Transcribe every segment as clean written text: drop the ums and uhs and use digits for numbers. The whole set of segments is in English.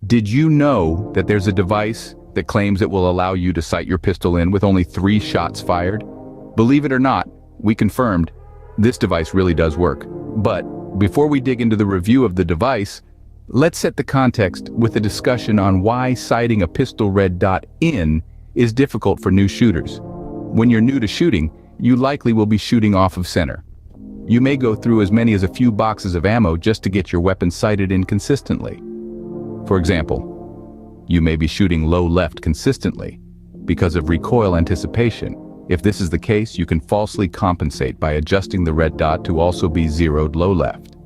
Did you know that there's a device that claims it will allow you to sight your pistol in with only 3 shots fired? Believe it or not, we confirmed this device really does work. But before we dig into the review of the device, let's set the context with a discussion on why sighting a pistol red dot in is difficult for new shooters. When you're new to shooting, you likely will be shooting off of center. You may go through as many as a few boxes of ammo just to get your weapon sighted in consistently. For example, you may be shooting low left consistently because of recoil anticipation. If this is the case, you can falsely compensate by adjusting the red dot to also be zeroed low left.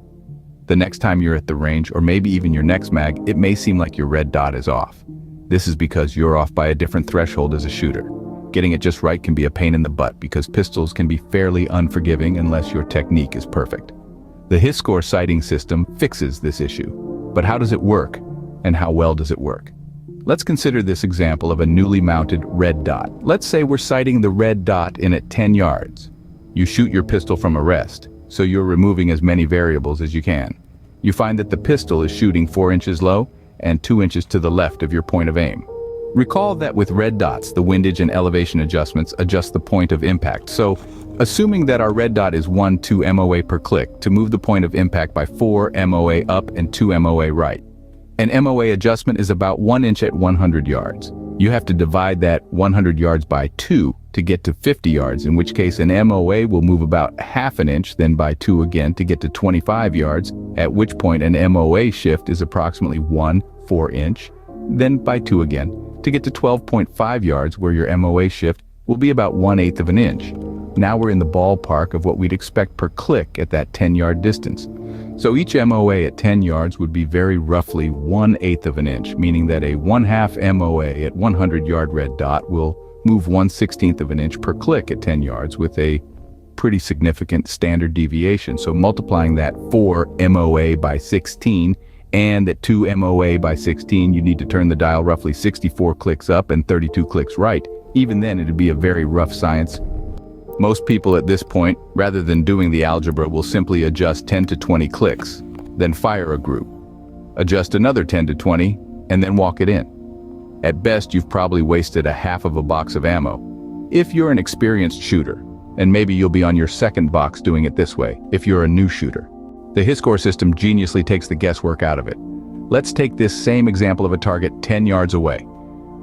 The next time you're at the range, or maybe even your next mag, it may seem like your red dot is off. This is because you're off by a different threshold as a shooter. Getting it just right can be a pain in the butt because pistols can be fairly unforgiving unless your technique is perfect. The Hyskore Sighting System fixes this issue. But how does it work? And how well does it work? Let's consider this example of a newly mounted red dot. Let's say we're sighting the red dot in at 10 yards. You shoot your pistol from a rest, so you're removing as many variables as you can. You find that the pistol is shooting 4 inches low and 2 inches to the left of your point of aim. Recall that with red dots, the windage and elevation adjustments adjust the point of impact. So, assuming that our red dot is 1-2 MOA per click, to move the point of impact by 4 MOA up and 2 MOA right. An MOA adjustment is about 1 inch at 100 yards. You have to divide that 100 yards by 2 to get to 50 yards, in which case an MOA will move about ½ an inch, then by 2 again to get to 25 yards, at which point an MOA shift is approximately 1/4 inch, then by 2 again to get to 12.5 yards, where your MOA shift will be about 1/8 of an inch. Now we're in the ballpark of what we'd expect per click at that 10-yard distance. So each MOA at 10 yards would be very roughly 1/8 of an inch, meaning that a 1/2 MOA at 100-yard red dot will move 1/16 of an inch per click at 10 yards with a pretty significant standard deviation. So multiplying that 4 MOA by 16 and that 2 MOA by 16, you need to turn the dial roughly 64 clicks up and 32 clicks right. Even then, it'd be a very rough science. Most people at this point, rather than doing the algebra, will simply adjust 10 to 20 clicks, then fire a group. Adjust another 10 to 20, and then walk it in. At best, you've probably wasted a half of a box of ammo. If you're an experienced shooter, and maybe you'll be on your second box doing it this way, if you're a new shooter. The Hyskore system geniusly takes the guesswork out of it. Let's take this same example of a target 10 yards away.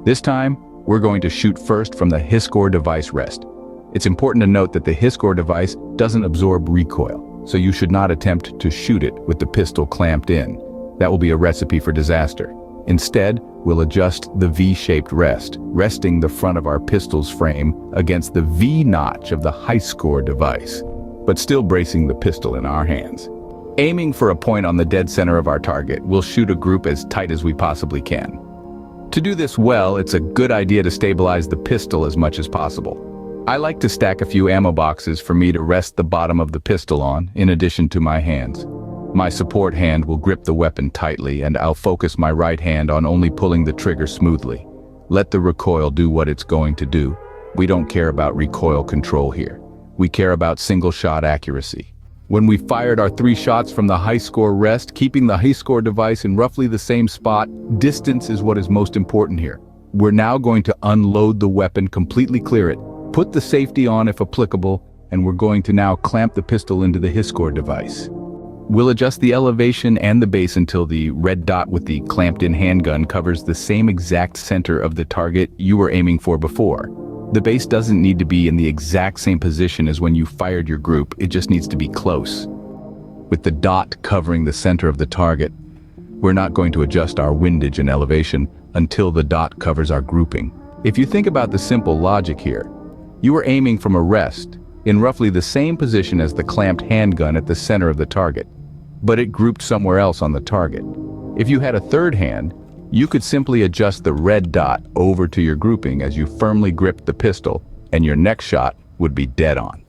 This time, we're going to shoot first from the Hyskore device rest. It's important to note that the Hyskore device doesn't absorb recoil, so you should not attempt to shoot it with the pistol clamped in. That will be a recipe for disaster. Instead, we'll adjust the V-shaped rest, resting the front of our pistol's frame against the V-notch of the Hyskore device, but still bracing the pistol in our hands. Aiming for a point on the dead center of our target, we'll shoot a group as tight as we possibly can. To do this well, it's a good idea to stabilize the pistol as much as possible. I like to stack a few ammo boxes for me to rest the bottom of the pistol on, in addition to my hands. My support hand will grip the weapon tightly, and I'll focus my right hand on only pulling the trigger smoothly. Let the recoil do what it's going to do. We don't care about recoil control here. We care about single-shot accuracy. When we fired our 3 shots from the Hyskore rest, keeping the Hyskore device in roughly the same spot, distance is what is most important here. We're now going to unload the weapon, completely clear it, put the safety on if applicable, and we're going to now clamp the pistol into the Hyskore device. We'll adjust the elevation and the base until the red dot with the clamped-in handgun covers the same exact center of the target you were aiming for before. The base doesn't need to be in the exact same position as when you fired your group, it just needs to be close. With the dot covering the center of the target, we're not going to adjust our windage and elevation until the dot covers our grouping. If you think about the simple logic here, you were aiming from a rest, in roughly the same position as the clamped handgun at the center of the target, but it grouped somewhere else on the target. If you had a third hand, you could simply adjust the red dot over to your grouping as you firmly gripped the pistol, and your next shot would be dead on.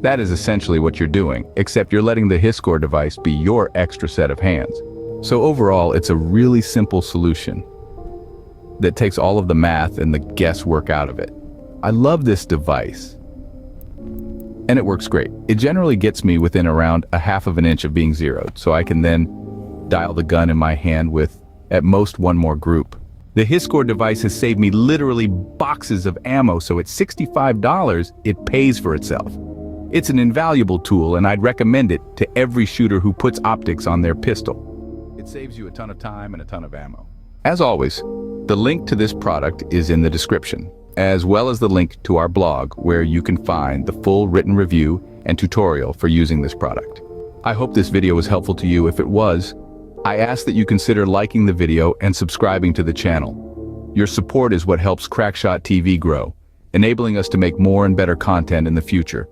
That is essentially what you're doing, except you're letting the Hyskore device be your extra set of hands. So overall, it's a really simple solution that takes all of the math and the guesswork out of it. I love this device, and it works great. It generally gets me within around a half of an inch of being zeroed, so I can then dial the gun in my hand with at most one more group. The Hyskore device has saved me literally boxes of ammo, so at $65, it pays for itself. It's an invaluable tool, and I'd recommend it to every shooter who puts optics on their pistol. It saves you a ton of time and a ton of ammo. As always, the link to this product is in the description, as well as the link to our blog where you can find the full written review and tutorial for using this product. I hope this video was helpful to you. If it was, I ask that you consider liking the video and subscribing to the channel. Your support is what helps Crackshot TV grow, enabling us to make more and better content in the future.